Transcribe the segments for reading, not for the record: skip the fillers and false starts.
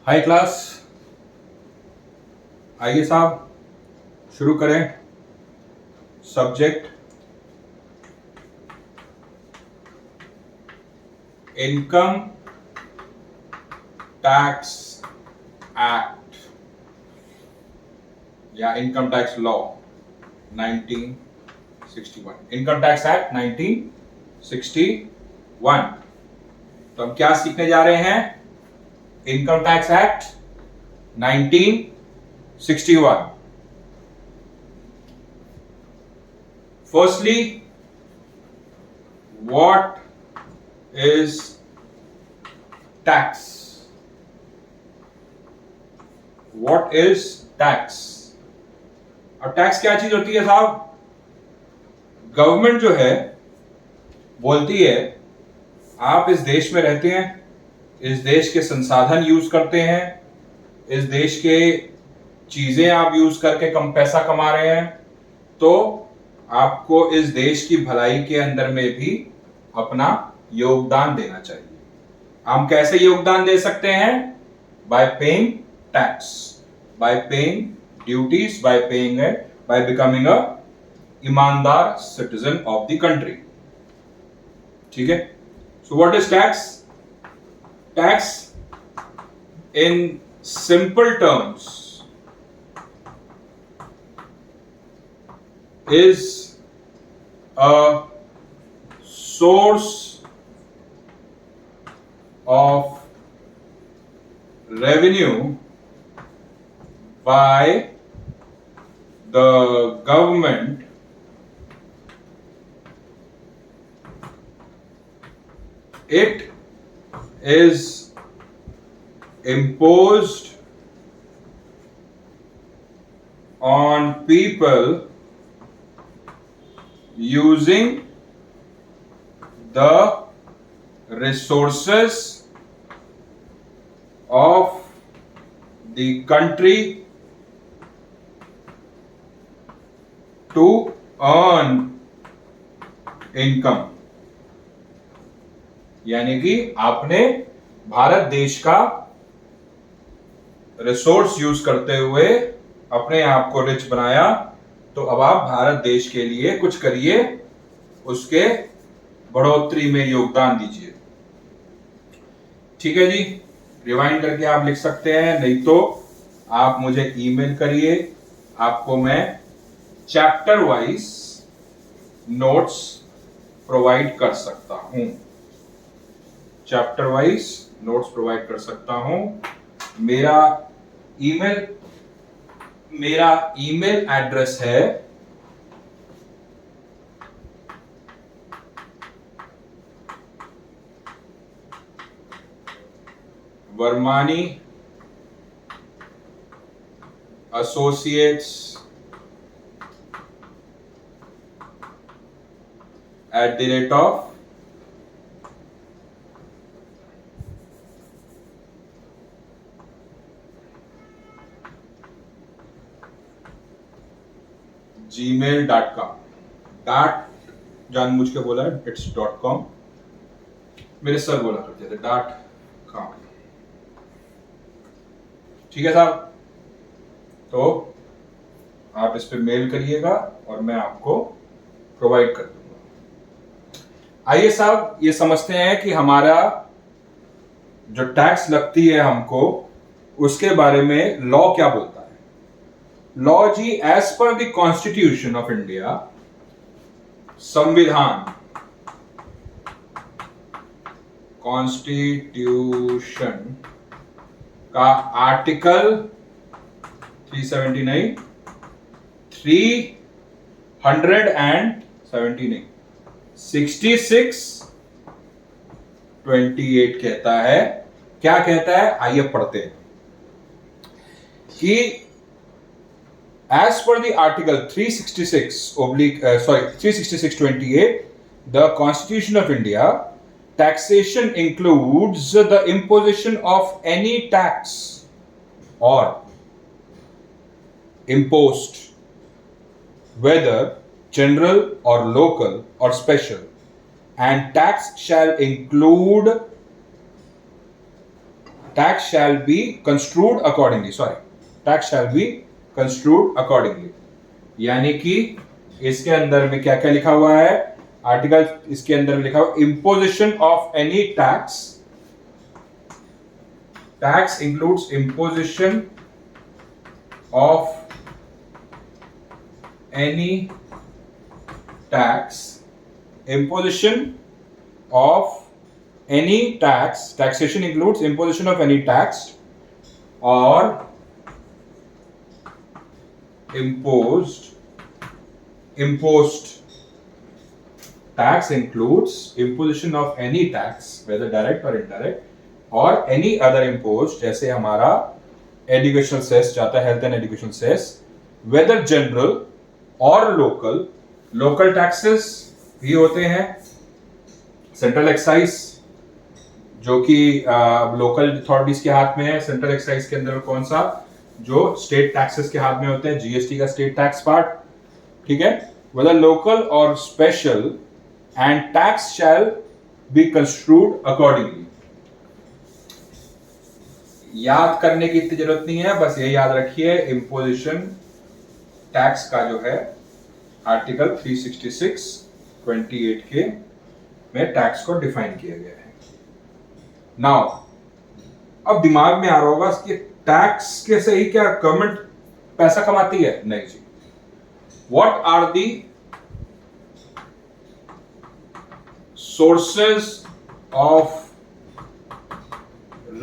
High class, आइए साहब शुरू करें। सब्जेक्ट इनकम टैक्स एक्ट या income tax law 1961। Income tax act 1961। तो हम क्या सीखने जा रहे हैं? Income tax act 1961। Firstly, what is tax? What is tax? अब टैक्स क्या चीज होती है साहब? गवर्नमेंट जो है बोलती है आप इस देश में रहते हैं, इस देश के संसाधन यूज करते हैं, इस देश के चीजें आप यूज करके कम पैसा कमा रहे हैं, तो आपको इस देश की भलाई के अंदर में भी अपना योगदान देना चाहिए। हम कैसे योगदान दे सकते हैं? Bye paying tax, bye paying duties, bye paying it, by becoming a ईमानदार सिटीजन ऑफ द कंट्री। ठीक है। So what is tax? Tax in simple terms is a source of revenue by the government it is imposed on people using the resources of the country to earn income। यानी कि आपने भारत देश का resource use करते हुए अपने आप को रिच बनाया, तो अब आप भारत देश के लिए कुछ करिए, उसके बढ़ोतरी में योगदान दीजिए। ठीक है जी। रिवाइंड करके आप लिख सकते हैं, नहीं तो आप मुझे ईमेल करिए, आपको मैं चैप्टर वाइज नोट्स प्रोवाइड कर सकता हूं। चैप्टर वाइज नोट्स प्रोवाइड कर सकता हूं। मेरा ईमेल एड्रेस है वर्मानी एसोसिएट्स @, gmail.com। डाट जानबूझ के बोला है, इट्स .com। मेरे सर बोला करते थे .com। ठीक है साहब। तो आप इस पे मेल करिएगा और मैं आपको प्रोवाइड कर दूंगा। आइए साहब ये समझते हैं कि हमारा जो टैक्स लगती है हमको, उसके बारे में लॉ क्या बोलता है। Law ji, as per the constitution of India, संविधान, कॉन्स्टिट्यूशन का आर्टिकल 379, 6628 कहता है। क्या कहता है? आइए पढ़ते हैं कि as per the article 366/366/28 the Constitution of India, taxation includes the imposition of any tax or impost, whether general or local or special, and tax shall include tax shall be construed accordingly. Sorry, tax shall be construed accordingly. यानी कि इसके अंदर में क्या क्या लिखा हुआ है, आर्टिकल इसके अंदर में लिखा हुआ imposition of any tax. Tax includes imposition of any tax. Imposition of any tax. Taxation includes imposition of any tax or imposed. Tax includes imposition of any tax, whether direct or indirect, or any other imposed, जैसे हमारा educational cess जाता है, health and education cess, whether general or local. Local taxes भी होते हैं, central excise जो कि local authorities के हाथ में है. सेंट्रल एक्साइज के अंदर कौन सा, जो स्टेट टैक्सेस के हाथ में होते हैं, जीएसटी का स्टेट टैक्स पार्ट. ठीक है, whether local or special, and tax shall be construed accordingly. याद करने की इतनी जरूरत नहीं है, बस ये याद रखिए इम्पोजिशन टैक्स का जो है आर्टिकल 366(28) के में टैक्स को डिफाइन किया गया है. नाउ अब दिमाग में आ रहा होगा कि टैक्स के से ही क्या गवर्नमेंट पैसा कमाती है? नहीं जी. What are the sources of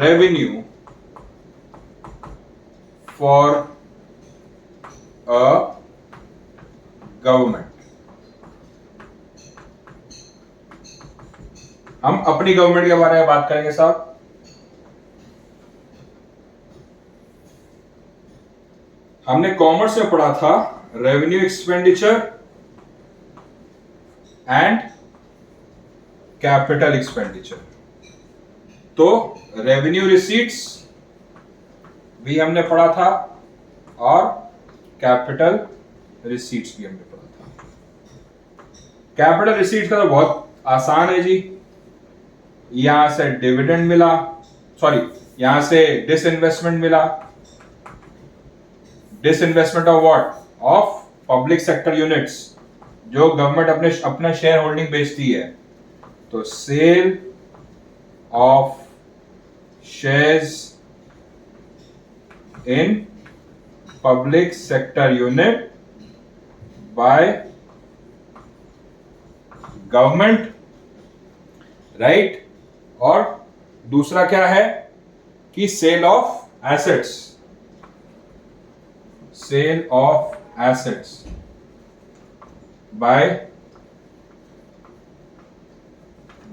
revenue for a government? हम अपनी गवर्नमेंट के बारे में बात करेंगे साहब. हमने कॉमर्स में पढ़ा था revenue expenditure and capital expenditure. तो रेवेन्यू रिसीट्स भी हमने पढ़ा था और कैपिटल रिसीट्स भी हमने पढ़ा था. कैपिटल रिसीट्स का तो बहुत आसान है जी. यहां से डिविडेंड मिला, सॉरी यहां से डिसइन्वेस्टमेंट मिला. Disinvestment of what? Of public sector units, जो गवर्नमेंट अपना शेयर होल्डिंग बेचती है. तो sale of shares in public sector unit by government, right. और दूसरा क्या है कि sale of assets, sale of assets by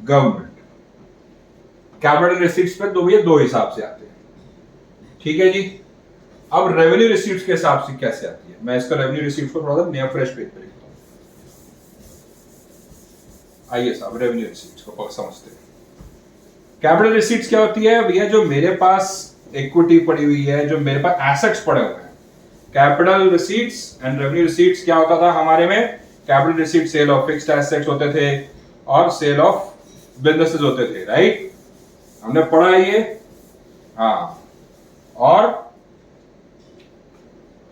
government. Capital receipts पे तो भैया दो हिसाब से आते हैं. ठीक है जी. अब रेवेन्यू रिसीट्स के हिसाब से कैसे आती है? मैं इसका रेवेन्यू रिसीट्स को थोड़ा सा नया फ्रेश पेज पे लिखता हूं. आइए साहब रेवेन्यू रिसीट्स को समझते हैं. कैपिटल रिसीट्स क्या होती है भैया? जो मेरे पास इक्विटी पड़ी हुई है, जो मेरे पास एसेट्स पड़े हुए हैं. Capital receipts and revenue receipts क्या होता था हमारे में? Capital receipt sale of fixed assets होते थे और सेल ऑफ बिजनेसेस होते थे, राइट. हमने पढ़ा है ये. हाँ. और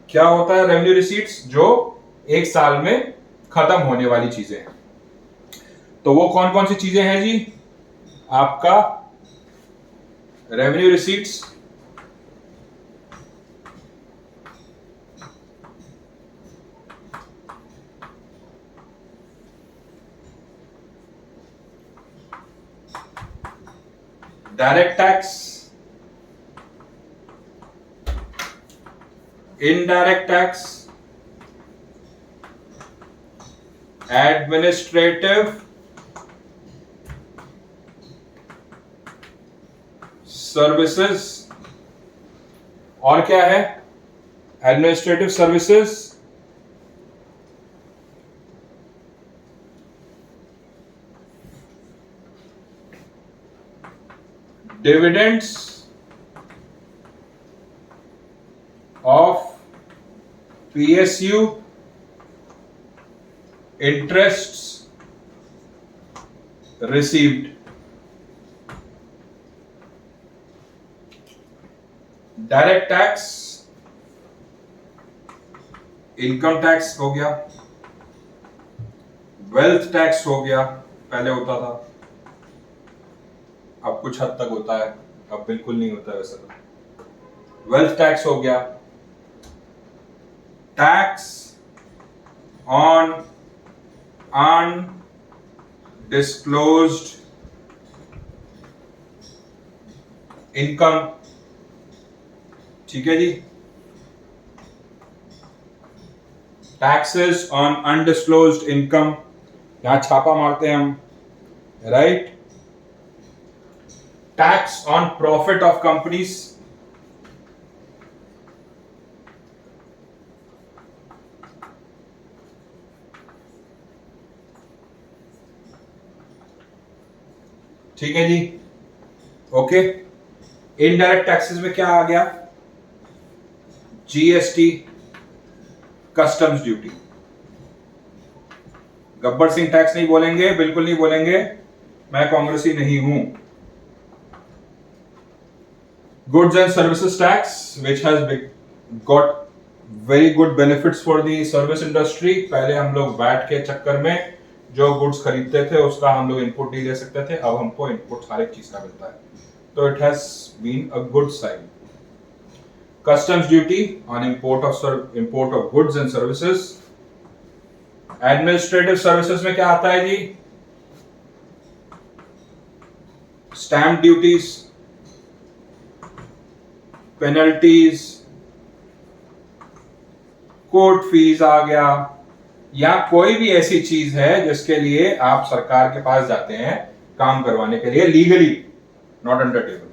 क्या होता है रेवेन्यू रिसीट्स? जो एक साल में खत्म होने वाली चीजें हैं. तो वो कौन कौन सी चीजें हैं जी? आपका revenue receipts direct tax, indirect tax, administrative services. और क्या है? Administrative services, dividends of PSU, interests received. Direct tax, income tax हो गया, वेल्थ टैक्स हो गया, पहले होता था, अब कुछ हद तक होता है, अब बिल्कुल नहीं होता वैसे तो। वेल्थ टैक्स हो गया, टैक्स ऑन अनडिस्क्लोज्ड इनकम, ठीक है जी, टैक्सेस ऑन अनडिस्क्लोज्ड इनकम, यहां छापा मारते हैं हम, right. Tax on profit of companies, ठीक है जी, ओके। इनडायरेक्ट टैक्सेस में क्या आ गया, GST, customs duty. Gabbar Singh tax नहीं बोलेंगे, बिल्कुल नहीं बोलेंगे, मैं कांग्रेसी नहीं हूं। Goods and services tax which has got very good benefits for the service industry. पहले हम लोग वैट के चक्कर में जो गुड्स खरीदते थे उसका हम लोग इनपुट नहीं ले सकते थे, अब हमको इनपुट हर एक चीज का मिलता है, तो it has been a good sign. Customs duty on import of goods and services. Administrative services में क्या आता है जी, stamp duties, penalties, court fees आ गया, या कोई भी ऐसी चीज है जिसके लिए आप सरकार के पास जाते हैं काम करवाने के लिए legally, not under table.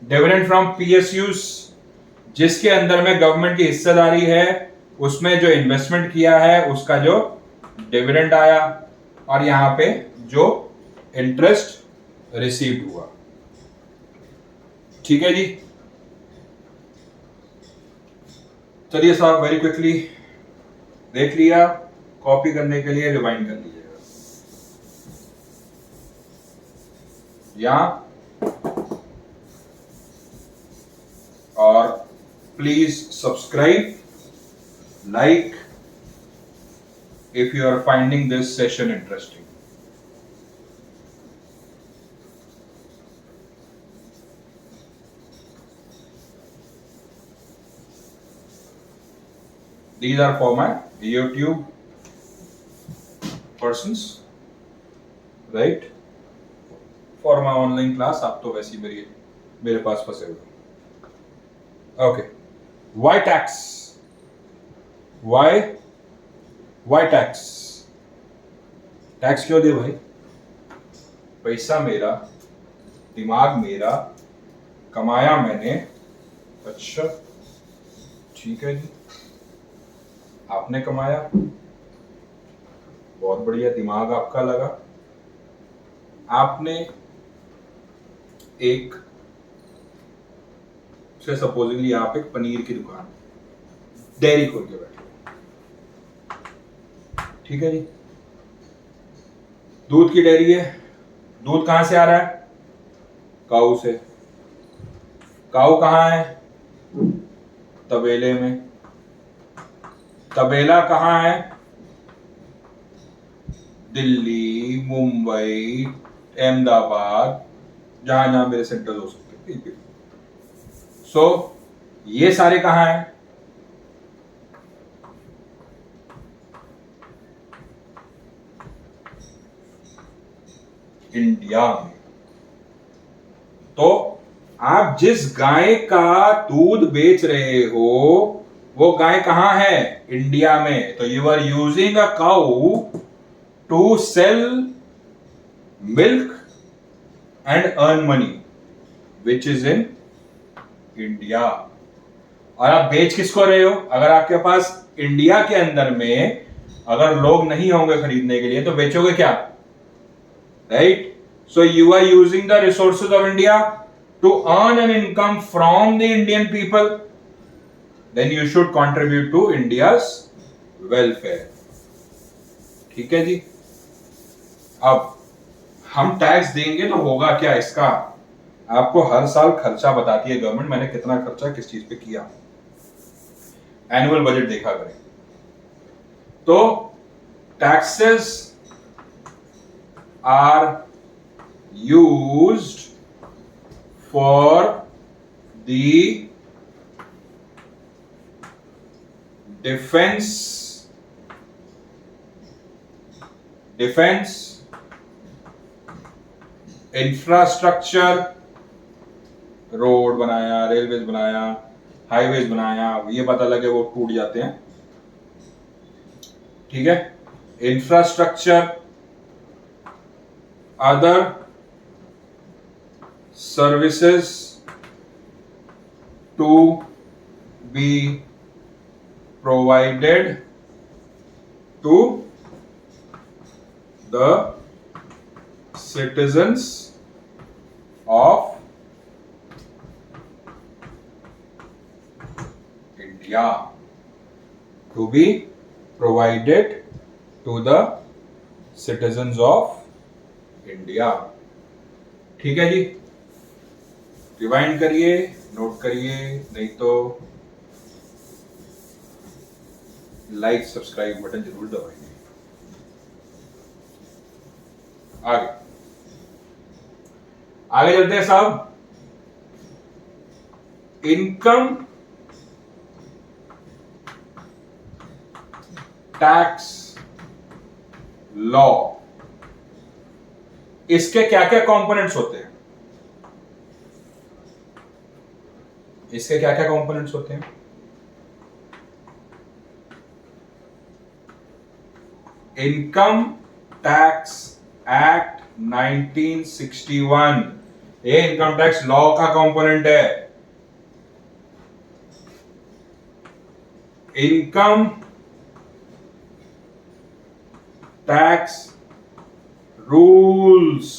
Dividend from PSUs, जिसके अंदर में गवर्नमेंट की हिस्सेदारी है, उसमें जो इन्वेस्टमेंट किया है उसका जो डिविडेंड आया, और यहां पे जो इंटरेस्ट रिसीव हुआ, ठीक है जी। चलिए साहब, वेरी क्विकली देख लिया, कॉपी करने के लिए रिवाइंड कर लीजिएगा, या और please subscribe, like if you are finding this session interesting. These are for my YouTube persons, right? For my online class, आप तो वैसी मेरे पास फंसे हुए। Okay. Why tax? Why tax? Tax क्यों दे भाई? पैसा मेरा, दिमाग मेरा, कमाया मैंने, अच्छा ठीक है जी, आपने कमाया, बहुत बढ़िया, दिमाग आपका लगा, आपने एक से सपोजिंगली आप एक पनीर की दुकान, डेयरी खोल के बैठे, ठीक है जी, दूध की डेयरी है, दूध कहां से आ रहा है? काऊ से। काऊ कहां है? तबेले में। तबेला कहां है? दिल्ली, मुंबई, अहमदाबाद, जहां जहां मेरे सेंटर्स हो सकते हैं। सो ये सारे कहां हैं? इंडिया में। तो आप जिस गाय का दूध बेच रहे हो वो गाय कहां है? इंडिया में। तो you are using a cow to sell milk and earn money which is in India. और आप बेच किसको रहे हो? अगर आपके पास इंडिया के अंदर में अगर लोग नहीं होंगे खरीदने के लिए तो बेचोगे क्या? Right? So you are using the resources of India to earn an income from the Indian people. Then you should contribute to India's welfare. ठीक है जी। अब हम टैक्स देंगे तो होगा क्या इसका? आपको हर साल खर्चा बताती है गवर्नमेंट, मैंने कितना खर्चा किस चीज पे किया, एनुअल बजट देखा करें। तो taxes are used for the defence infrastructure, road बनाया, रेलवेज बनाया, हाईवेज बनाया, ये पता लगे वो टूट जाते हैं, ठीक है। Infrastructure, other services to be provided to the citizens of India, to be provided to the citizens of India। ठीक है जी, रिवाइंड करिए, नोट करिए, नहीं तो लाइक सब्सक्राइब बटन जरूर दबाइए। आगे आगे चलते हैं साहब। इनकम टैक्स लॉ, इसके क्या क्या कंपोनेंट्स होते हैं? इसके क्या क्या कंपोनेंट्स होते हैं? इनकम टैक्स एक्ट 1961, ये इनकम टैक्स लॉ का कंपोनेंट है। Income tax rules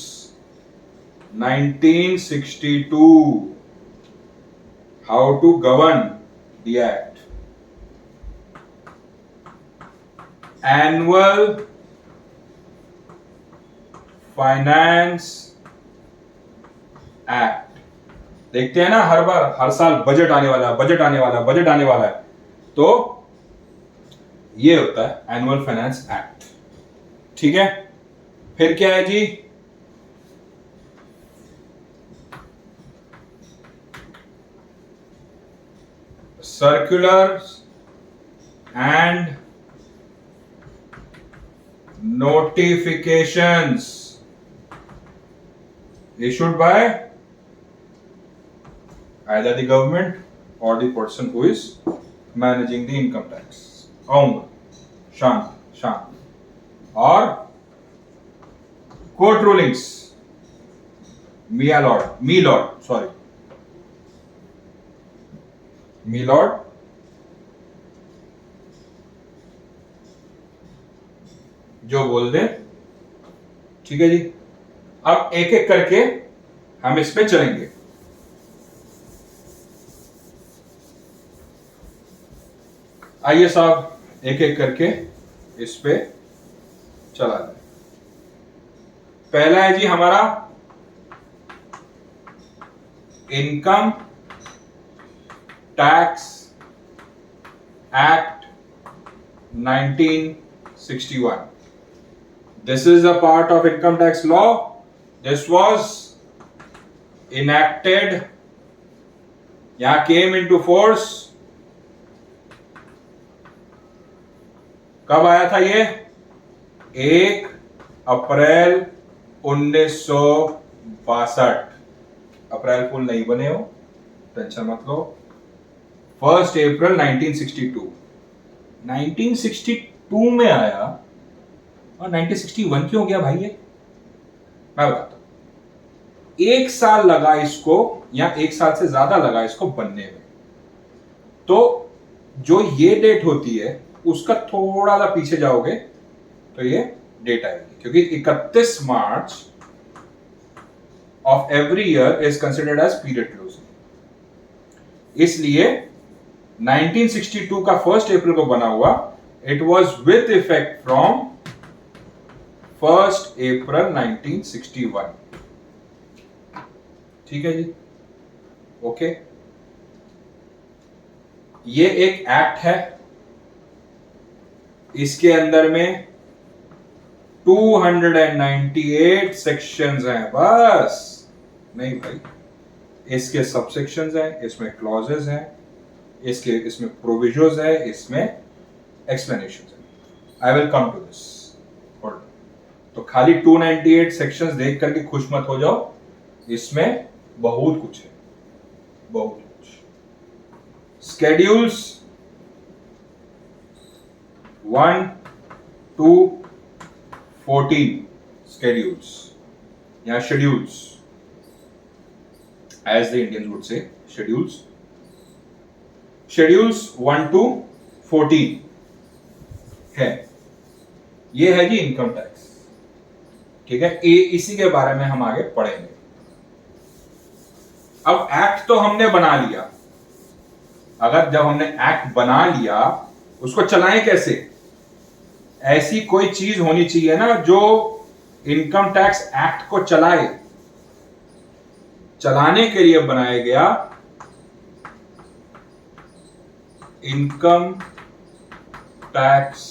1962, how to govern the act. Annual finance act, देखते हैं ना हर बार, हर साल बजट आने वाला है, बजट आने वाला है, बजट आने वाला है, तो ये होता है एनुअल फाइनेंस एक्ट, ठीक है। फिर क्या है जी? Circulars and notifications issued by either the government or the person who is managing the income tax। शांत और court rulings, me lord जो बोल दे, ठीक है जी। अब एक एक करके हम इस पे चलेंगे। आइए साहब, एक एक करके इस पे चला जाए। पहला है जी हमारा income tax act 1961। This is a part of income tax law. This was enacted, यहाँ came into force, कब आया था ये? 1 अप्रैल 1962। अप्रैल फूल नहीं बने हो, टेंशन मत लो। 1 अप्रैल 1962 में आया, और 1961 क्यों गया भाई ये? मैं बताता हूं। 1 साल लगा इसको, या 1 साल से ज्यादा लगा इसको बनने में। तो जो ये डेट होती है उसका थोड़ा सा पीछे जाओगे तो ये डेट आएगी, क्योंकि 31 March of every year is considered as period closing. इसलिए 1962 का 1 अप्रैल को बना हुआ, it was with effect from 1 April 1961। ठीक है जी, ओके। ये एक एक्ट है, इसके अंदर में 298 सेक्शंस हैं बस। नहीं भाई, इसके सबसेक्शंस हैं, इसमें क्लॉजेस हैं, इसमें प्रोविजंस है, इसमें एक्सप्लेनेशंस है। I will come to this. तो खाली 298 सेक्शंस देख करके खुश मत हो जाओ, इसमें बहुत कुछ है, बहुत कुछ। स्केड्यूल्स 1 to 14 schedules या schedules as the Indians would say, schedules 1 to 14 है। ये है जी इनकम टैक्स, ठीक है। इसी के बारे में हम आगे पढ़ेंगे। अब एक्ट तो हमने बना लिया, अगर जब हमने एक्ट बना लिया उसको चलाएं कैसे? ऐसी कोई चीज होनी चाहिए ना जो इनकम टैक्स एक्ट को चलाए। चलाने के लिए बनाया गया income tax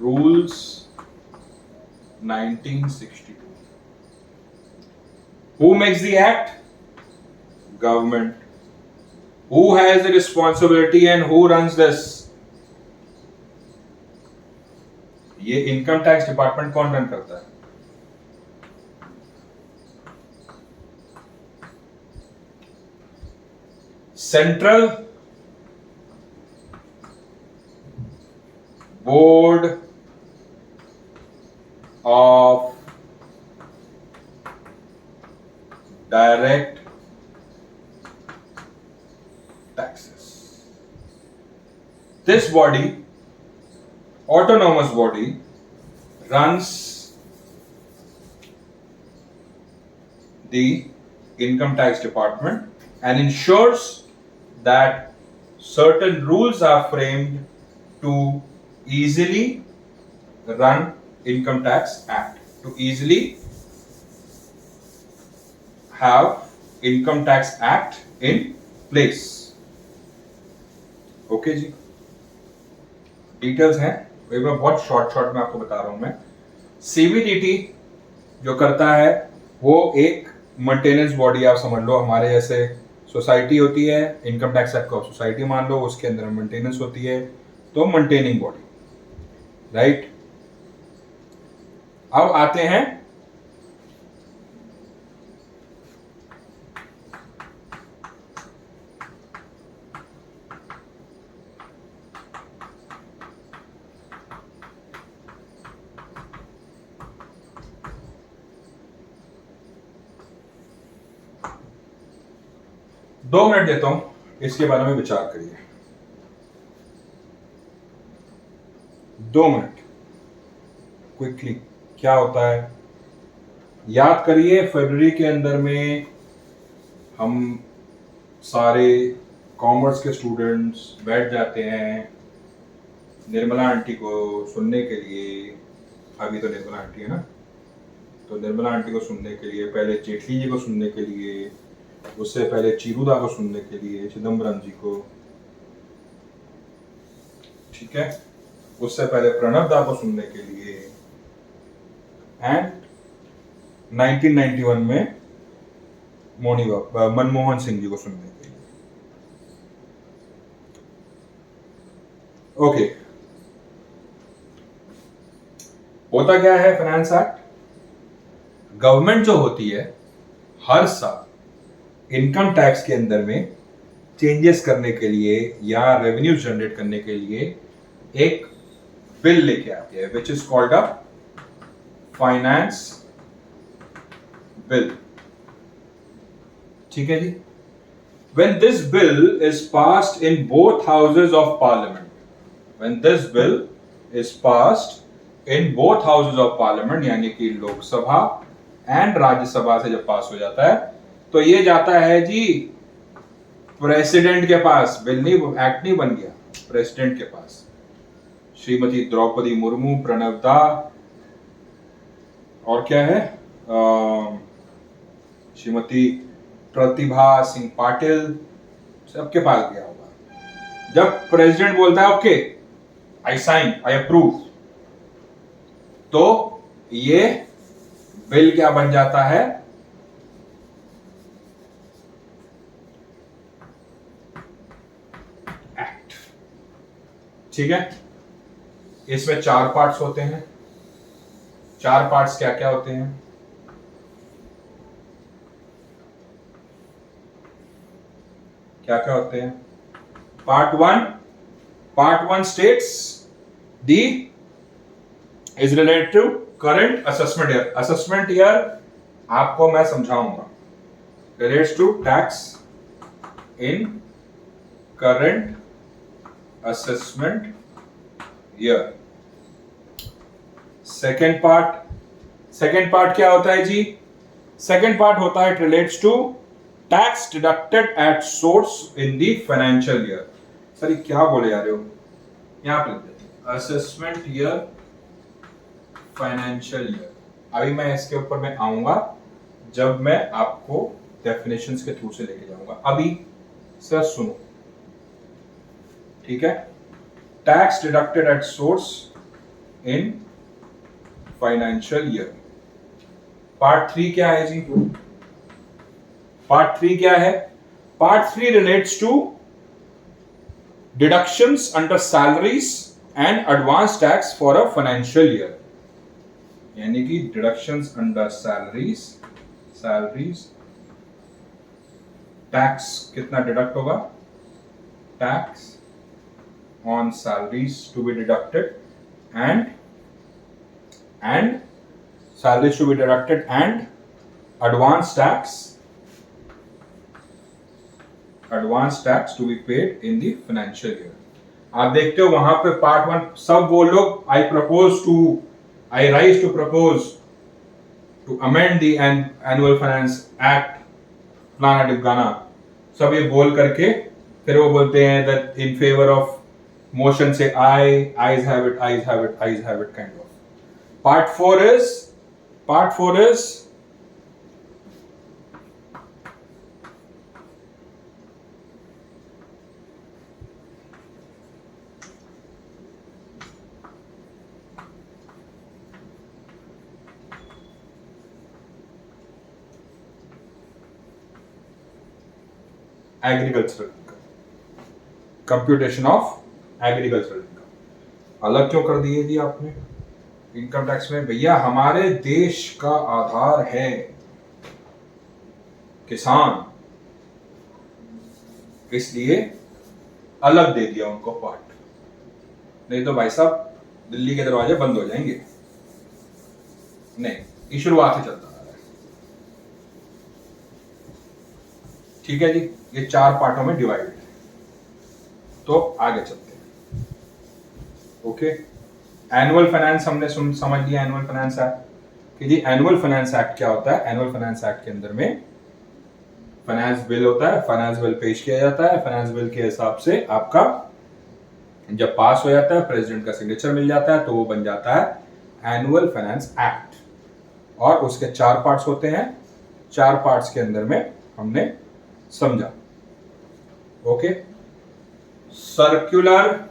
rules 1962। Who makes the act? Government. Who has the responsibility and who runs this? ये इनकम टैक्स डिपार्टमेंट कौन रन करता है? Central board of direct taxes. This body, autonomous body, runs the income tax department and ensures that certain rules are framed to easily run income tax act, to easily have income tax act in place। Okay जी, details हैं, एक बार बहुत short में आपको बता रहा हूं मैं। सीबीडीटी जो करता है वो एक मेंटेनेंस बॉडी, आप समझ लो हमारे जैसे सोसाइटी होती है, इनकम टैक्स एक्ट को सोसाइटी मान लो, उसके अंदर मेंटेनेंस होती है, तो मेंटेनिंग बॉडी, राइट। अब आते हैं दो मिनट देता हूं, इसके बारे में विचार करिए। 2 मिनट क्विकली। क्या होता है याद करिए। फरवरी के अंदर में हम सारे कॉमर्स के स्टूडेंट्स बैठ जाते हैं निर्मला आंटी को सुनने के लिए। अभी तो निर्मला आंटी है ना, तो निर्मला आंटी को सुनने के लिए, पहले जेटली जी को सुनने के लिए, उससे पहले चीरूदा को सुनने के लिए, चिदम्बरम जी को, ठीक है, उससे पहले प्रणब दा को सुनने के लिए, एंड 1991 में मनमोहन सिंह जी को सुनने के लिए। ओके, होता क्या है फाइनेंस एक्ट? गवर्नमेंट जो होती है हर साल इनकम टैक्स के अंदर में चेंजेस करने के लिए या रेवेन्यू जनरेट करने के लिए एक बिल लेके आती है, which is called a finance bill. ठीक है जी। When this bill is passed in both houses of parliament, when this bill is passed in both houses of parliament, यानी कि लोकसभा एंड राज्यसभा से जब पास हो जाता है तो ये जाता है जी प्रेसिडेंट के पास। बिल नहीं, एक्ट नहीं बन गया, प्रेसिडेंट के पास। श्रीमती द्रौपदी मुर्मू, प्रणब दा, और क्या है, श्रीमती प्रतिभा सिंह पाटिल, सबके पास गया होगा। जब प्रेसिडेंट बोलता है okay I sign, I approve, तो ये बिल क्या बन जाता है? एक्ट। ठीक है, इसमें 4 पार्ट्स होते हैं। 4 पार्ट्स क्या क्या होते हैं? क्या क्या होते हैं? Part one states the is related to current assessment year. Assessment year आपको मैं समझाऊंगा। Relates to tax in current assessment year. Second part क्या होता है जी? सेकेंड पार्ट होता है it relates to tax deducted at source in the financial year. Sir ये क्या बोले जा रहे हो? यहां पर लिख देते हैं असेसमेंट ईयर, फाइनेंशियल ईयर। अभी मैं इसके ऊपर मैं आऊंगा जब मैं आपको डेफिनेशंस के थ्रू से लेके जाऊंगा। अभी सर सुनो, ठीक है? Tax deducted at source in financial year. Part 3 क्या है जी? पार्ट 3 क्या है? Part 3 relates to deductions under salaries and advance tax for a financial year. यानी कि डिडक्शंस अंडर सैलरीज टैक्स कितना डिडक्ट होगा? Tax on salaries to be deducted and salaries to be deducted and advance tax to be paid in the financial year। आप देखते हो वहां पे part 1 सब वो लोग I rise to propose to amend the annual finance act फलाना टिमकाना, सब ये बोल करके फिर वो बोलते हैं that in favor of motion से ayes have it kind of। Part 4 is agricultural income, computation of agricultural income. अलग क्यों कर दिए जी आपने इनकम टैक्स में? भैया हमारे देश का आधार है किसान, इसलिए अलग दे दिया उनको पार्ट। नहीं तो भाई साहब दिल्ली के दरवाजे बंद हो जाएंगे। नहीं, ये शुरुआत से चलता आ रहा है। ठीक है जी, ये 4 पार्टों में डिवाइडेड है। तो आगे चलते हैं। ओके, एनुअल फाइनेंस हमने समझ लिया। एनुअल फाइनेंस एक्ट कि जी एनुअल फाइनेंस एक्ट क्या होता है? एनुअल फाइनेंस एक्ट के अंदर में फाइनेंस बिल होता है, फाइनेंस बिल पेश किया जाता है, फाइनेंस बिल के हिसाब से आपका जब पास हो जाता है, प्रेसिडेंट का सिग्नेचर मिल जाता है, तो वो बन जाता है एनुअल फाइनेंस एक्ट। और उसके 4 पार्ट्स होते हैं। 4 पार्ट्स के अंदर में हमने समझा। Okay, circular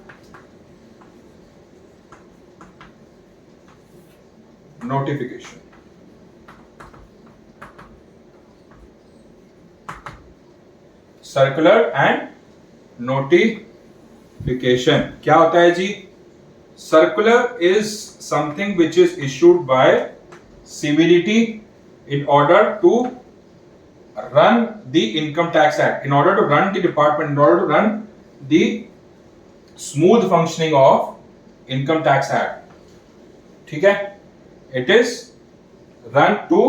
notification, circular and notification क्या होता है जी? Circular is something which is issued by CBDT in order to run the income tax act, in order to run the department, in order to run the smooth functioning of income tax act। ठीक है, it is run to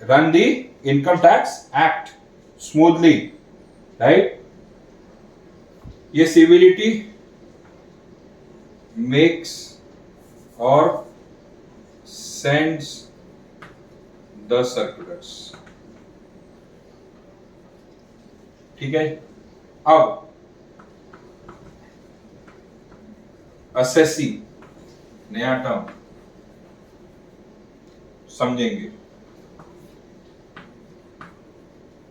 run the income tax act smoothly, right? ये CBDT makes or sends the circulars। ठीक है, अब assessee नया term समझेंगे।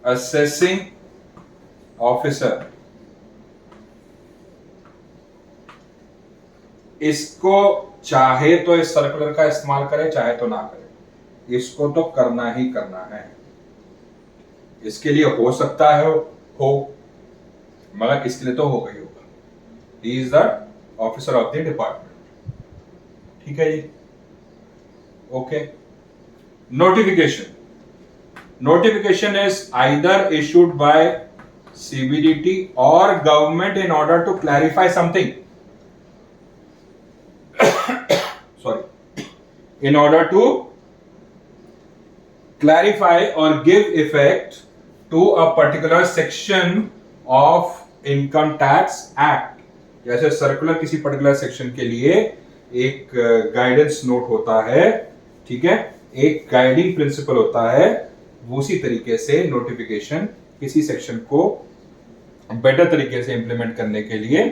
Assessing officer, इसको चाहे तो इस सर्कुलर का इस्तेमाल करे चाहे तो ना करे, इसको तो करना ही करना है। इसके लिए हो सकता है हो, मगर इसके लिए तो होगा ही होगा। He is the officer of the department. ठीक है जी, okay. Notification, notification is either issued by CBDT or government in order to clarify something. Sorry, in order to clarify or give effect to a particular section of income tax act. जैसे circular किसी particular section के लिए एक guidance note होता है, ठीक है, एक गाइडिंग प्रिंसिपल होता है, उसी तरीके से नोटिफिकेशन किसी सेक्शन को बेटर तरीके से इंप्लीमेंट करने के लिए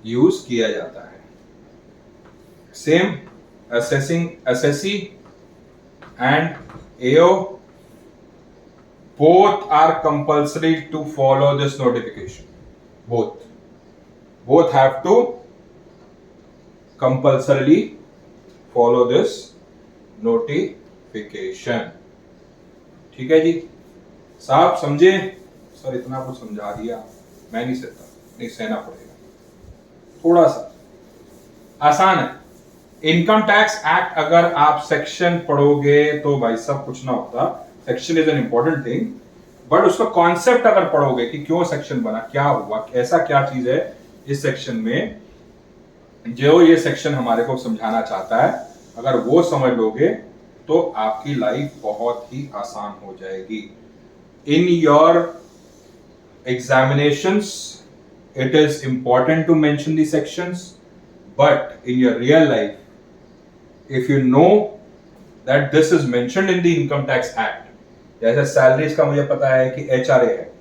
यूज किया जाता है। Same SSC and AO both are compulsory to follow this notification. Both have to compulsorily follow this notification. ठीक है जी साहब, समझे? सर इतना कुछ समझा दिया, मैं नहीं सहता, नहीं सहना पड़ेगा, थोड़ा सा आसान है। इनकम टैक्स एक्ट अगर आप सेक्शन पढ़ोगे तो भाई सब कुछ ना होता। Section is an important thing, but उसका कॉन्सेप्ट अगर पढ़ोगे कि क्यों सेक्शन बना, क्या हुआ, ऐसा क्या चीज है इस सेक्शन में जो ये सेक्शन हमारे को समझाना चाहता है, अगर वो समझ लोगे तो आपकी लाइफ बहुत ही आसान हो जाएगी। In your examinations it is important to mention the sections, but in your real life if you know that this is mentioned in the income tax act, जैसे सैलरीज का मुझे पता है कि एचआरए है,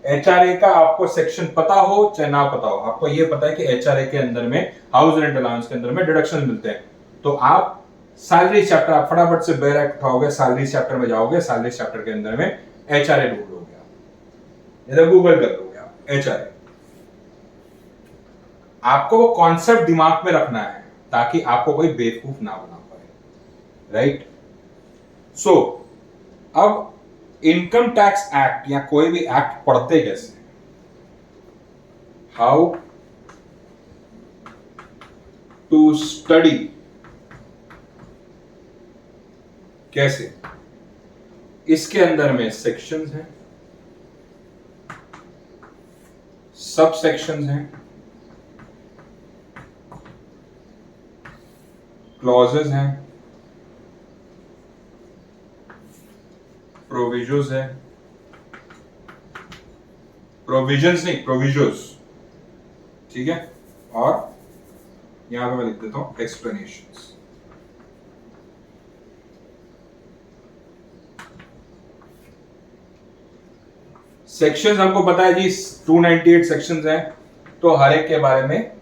एचआरए का आपको सेक्शन पता हो चाहे ना पता हो, आपको ये पता है कि एचआरए के अंदर में हाउस रेंट अलाउंस के अंदर में डिडक्शन मिलते हैं, तो आप सैलरी चैप्टर आप फटाफट से बेयर एक्ट उठाओगे, सैलरी चैप्टर में जाओगे, सैलरी चैप्टर के अंदर में एचआरए ढूंढ लोगे आप, इधर गूगल कर लोगे आप एचआरए। आपको वो कॉन्सेप्ट दिमाग में रखना है ताकि आपको कोई बेवकूफ ना बना पाए, राइट? सो अब इनकम टैक्स एक्ट या कोई भी एक्ट पढ़ते कैसे, हाउ टू स्टडी, कैसे? इसके अंदर में सेक्शंस हैं, सब सेक्शंस हैं, क्लॉजेस हैं, प्रोविजंस है, प्रोविजंस नहीं प्रोविजंस, ठीक है, और यहां पे मैं लिख देता हूं एक्सप्लेनेशंस। सेक्शंस हमको पता है जी 298 सेक्शंस हैं, तो हर एक के बारे में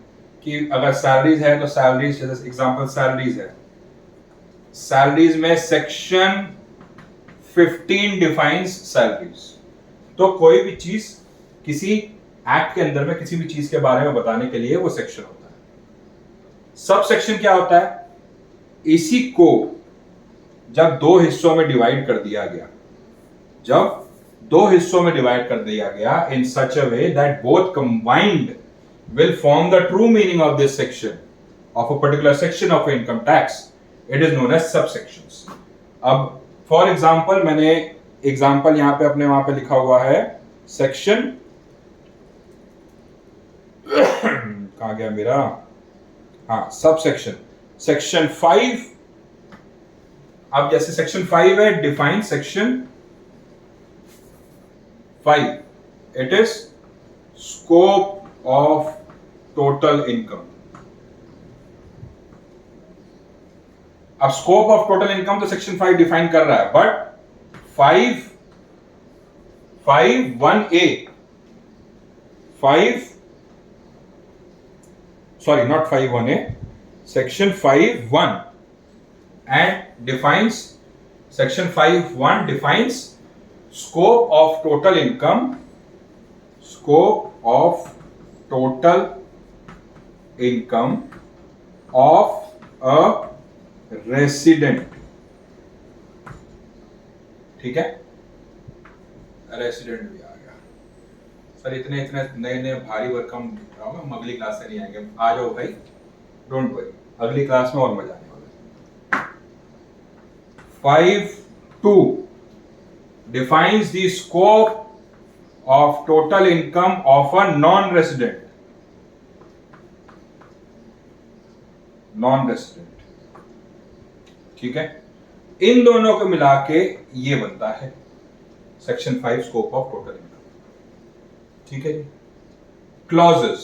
कि अगर सैलरीज है तो सैलरीज, जैसे एग्जांपल सैलरीज है, सैलरीज में सेक्शन 15 डिफाइंस सैलरीज। तो कोई भी चीज किसी एक्ट के अंदर में किसी भी चीज के बारे में बताने के लिए वो सेक्शन होता है। सब सेक्शन क्या होता है? इसी को जब दो हिस्सों में डिवाइड कर दिया गया, जब दो हिस्सों में डिवाइड कर दिया गया in such a way that both combined will form the true meaning of this section of a particular section of income tax, it is known as sub sections. अब फॉर एग्जाम्पल मैंने example यहां पे अपने वहां पे लिखा हुआ है सेक्शन कहां गया मेरा, हाँ सब सेक्शन 5। अब जैसे सेक्शन 5 है, define section 5, it is scope of total income. अब स्कोप ऑफ टोटल इनकम तो सेक्शन 5 डिफाइन कर रहा है, but 5(1)(a) 5(1)(a) section 5(1) and defines section 5(1) defines scope of total income, scope of total income of a resident, ठीक है, resident भी आ गया। Sir इतने इतने नए नए भारी भरकम दिख रहा हूँ, हम अगली क्लास से नहीं आएंगे, आ जाओ भाई, डोंट वरी, अगली क्लास में और मजा आने वाला है। 5.2 defines the scope of total income of a non-resident, ठीक है, इन दोनों को मिला के ये बनता है section 5 scope of total income, ठीक है जी। Clauses,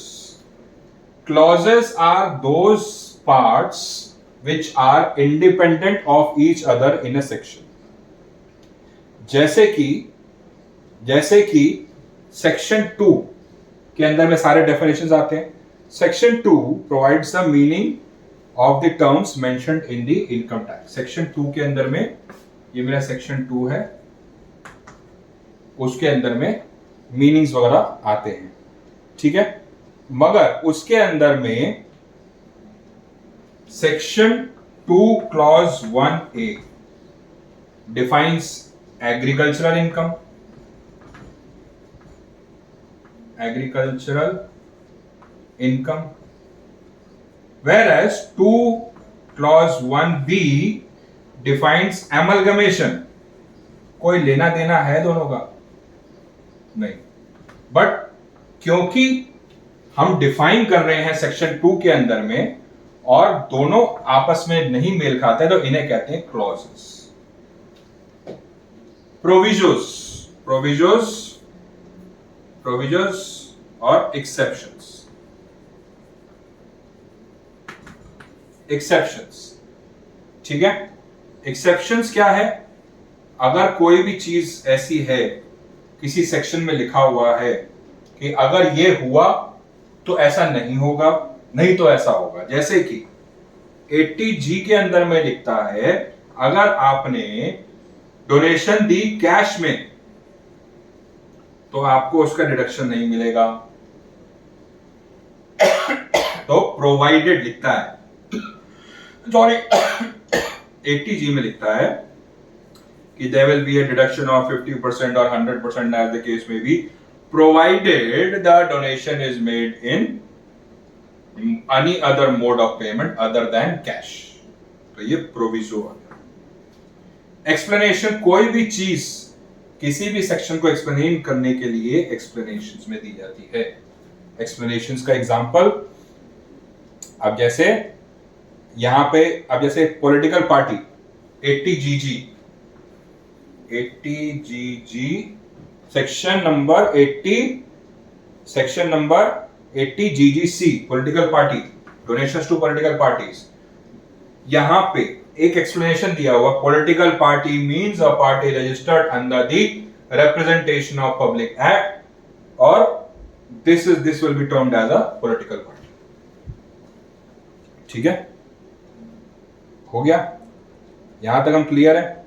clauses are those parts which are independent of each other in a section, जैसे कि सेक्शन 2 के अंदर में सारे डेफिनेशंस आते हैं। Section 2 provides the meaning of the terms mentioned in the income tax. Section 2 के अंदर में, ये मेरा सेक्शन 2 है, उसके अंदर में मीनिंग्स वगैरह आते हैं, ठीक है। मगर उसके अंदर में section 2 clause 1A defines agricultural income, whereas 2 clause 1B defines amalgamation। कोई लेना देना है दोनों का? नहीं, बट क्योंकि हम डिफाइन कर रहे हैं सेक्शन 2 के अंदर में और दोनों आपस में नहीं मेल खाते तो इन्हें कहते हैं क्लॉजेस। प्रोविजोस और एक्सेप्शंस, ठीक है। एक्सेप्शंस क्या है? अगर कोई भी चीज ऐसी है, किसी सेक्शन में लिखा हुआ है कि अगर ये हुआ तो ऐसा नहीं होगा, नहीं तो ऐसा होगा। जैसे कि 80G के अंदर में लिखता है, अगर आपने डोनेशन दी कैश में तो आपको उसका डिडक्शन नहीं मिलेगा। तो प्रोवाइडेड लिखता है, सॉरी 80G में लिखता है कि there will be a deduction of 50% or 100% as the case may be, provided the donation is made in any other mode of payment other than cash। तो ये प्रोविजो आ गया। एक्सप्लेनेशन, कोई भी चीज किसी भी सेक्शन को एक्सप्लेन करने के लिए एक्सप्लेनेशंस में दी जाती है। एक्सप्लेनेशंस का एग्जांपल, अब जैसे यहां पे, अब जैसे political party 80GG section number 80GGC political party, donations to political parties. यहां पे एक एक्सप्लेनेशन दिया हुआ, political party means a party registered under the representation of public act, और this will be termed as a political party, ठीक है। हो गया, यहां तक हम क्लियर है?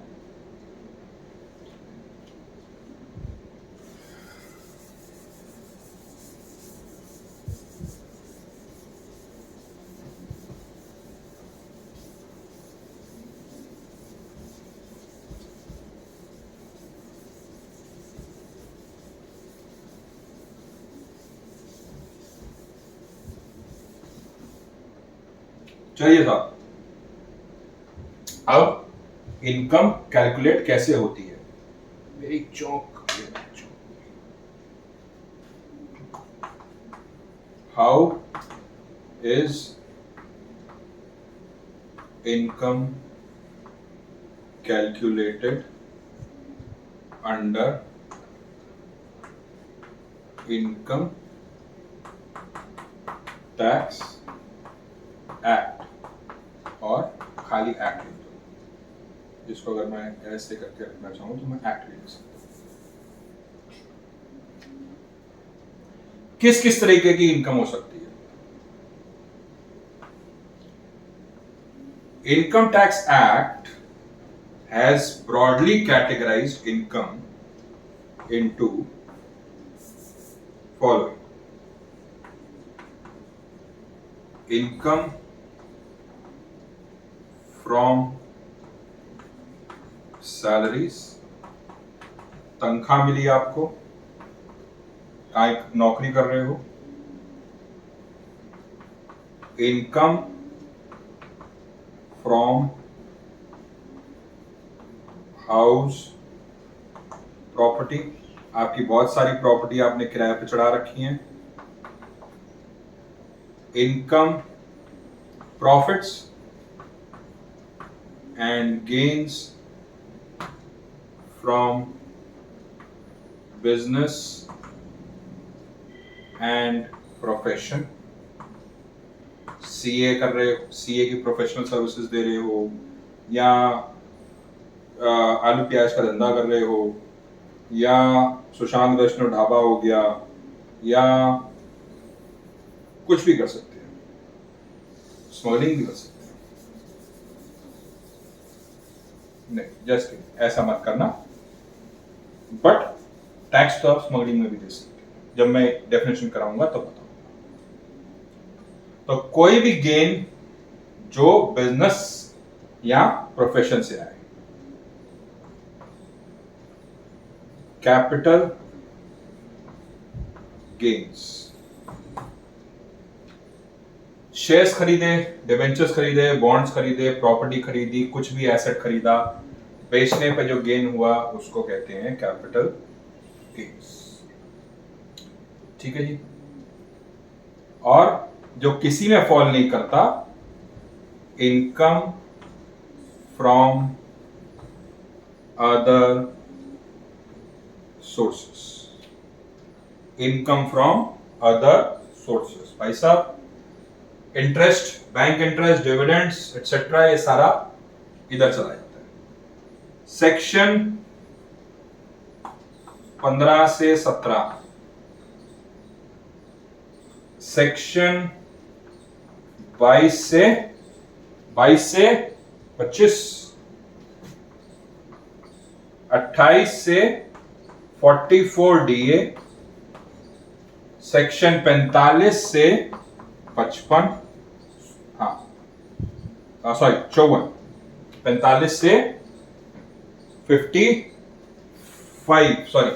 चलिए साहब, अब इनकम कैलकुलेट कैसे होती है। मेरी चौक, how is income calculated under income tax act, और खाली एक्ट लिख दो, जिसको अगर मैं ऐसे करके रखना चाहूं तो मैं एक्ट लिख सकता हूं। किस किस तरीके की इनकम हो सकती है? Income Tax Act has broadly categorized income into following: income from salaries, तनख्वाह मिली आपको, आप नौकरी कर रहे हो, इनकम फ्रॉम हाउस प्रॉपर्टी, आपकी बहुत सारी प्रॉपर्टी आपने किराए पे चढ़ा रखी हैं, income profits and gains from business and profession, CA कर रहे हो, सीए की प्रोफेशनल सर्विसेज दे रहे हो, या आलू प्याज का धंधा कर रहे हो, या सुशांत वैष्णव ढाबा हो गया, या कुछ भी कर सकते हैं, स्मगलिंग भी कर सकते हैं। नहीं, जस्ट ऐसा मत करना, बट टैक्स तो आप स्मगलिंग में भी दे सकते हैं, जब मैं डेफिनेशन कराऊंगा तो बताऊंगा। तो कोई भी गेन जो बिजनेस या प्रोफेशन से आए, कैपिटल गेन्स, शेयर्स खरीदे, डिबेंचर्स खरीदे, बॉन्ड्स खरीदे, प्रॉपर्टी खरीदी, कुछ भी एसेट खरीदा, बेचने पे जो गेन हुआ उसको कहते हैं कैपिटल गेन्स। ठीक है जी। और जो किसी में फॉल नहीं करता, income from other sources, income from other sources, भाई साहब interest, bank interest, dividends etcetera, ये सारा इधर चला जाता है। सेक्शन 15 से 17, सेक्शन 22 से 25, 28 से 44 डीए, सेक्शन 45 से 55, सॉरी 54, 45 से 55, सॉरी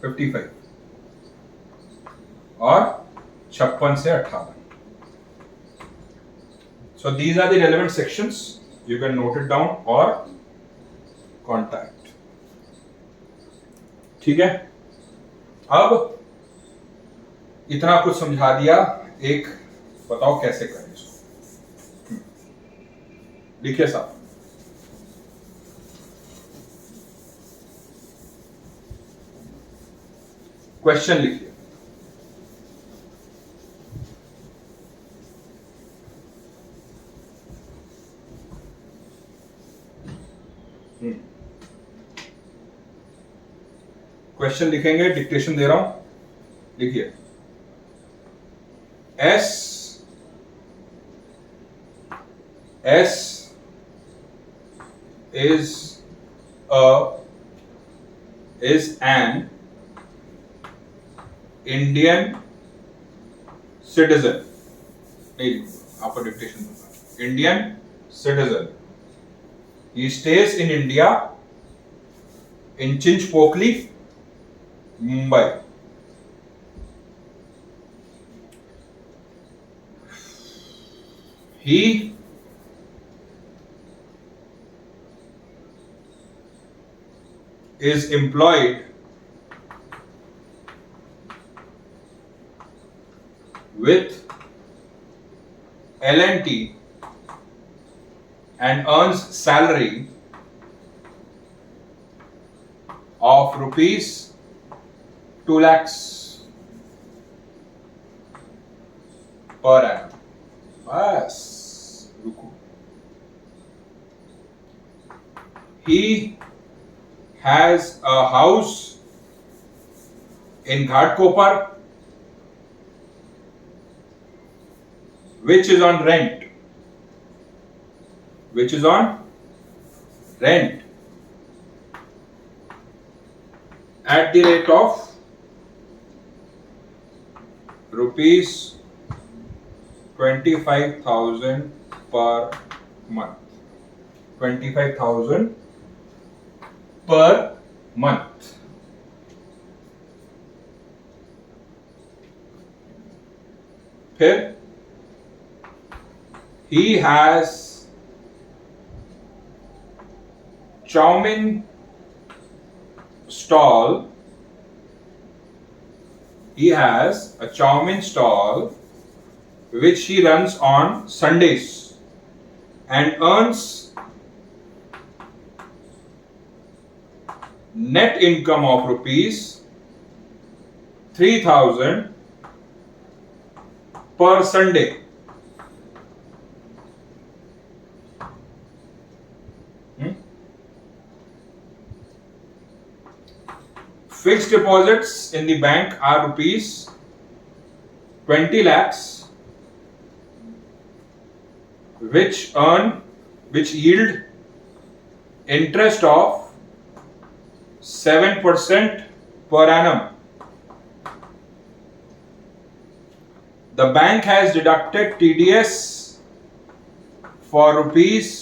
55, और 56 से 58। So these are the relevant sections. You can note it down or contact. ठीक है। अब इतना कुछ समझा दिया, एक बताओ कैसे करें इसको। लिखिए साहब, क्वेश्चन लिखिए। क्वेश्चन लिखेंगे, डिक्टेशन दे रहा हूं, लिखिए। S is an Indian citizen. नहीं लिखूंगा, आपको डिक्टेशन दूंगा। Indian citizen. He stays in India, in Chinchpokli, Mumbai. He is employed with L&T and earns salary of rupees 2 lakhs per annum. बस रुको। He has a house in Ghatkopar which is on rent. Which is on rent. at the rate of rupees 25,000 per month. 25,000 per month. फिर he has chowmin stall. He has a chowmin stall which he runs on Sundays and earns net income of rupees 3,000 per Sunday. Fixed deposits in the bank are rupees 20 lakhs, which yield interest of 7% per annum. The bank has deducted TDS for rupees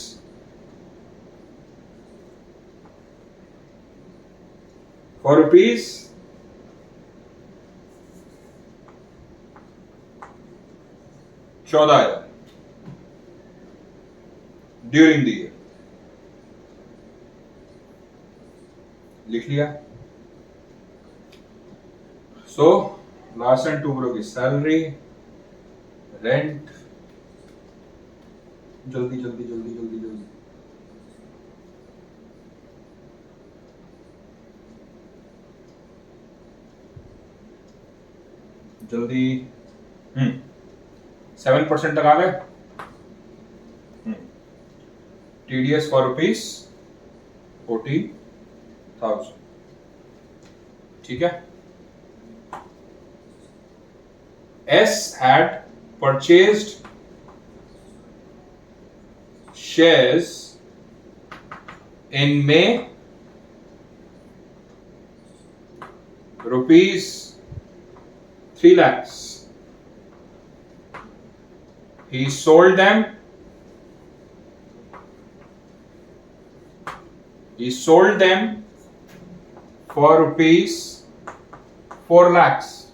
14,000 during the year. लिख लिया. So last and two की salary, rent. जल्दी जल्दी जल्दी जल्दी जल्दी. जल्दी. 7% तक आ गए. TDS for rupees 14,000. ठीक है. S had purchased shares in May rupees 3 lakhs. He sold them for rupees 4 lakhs.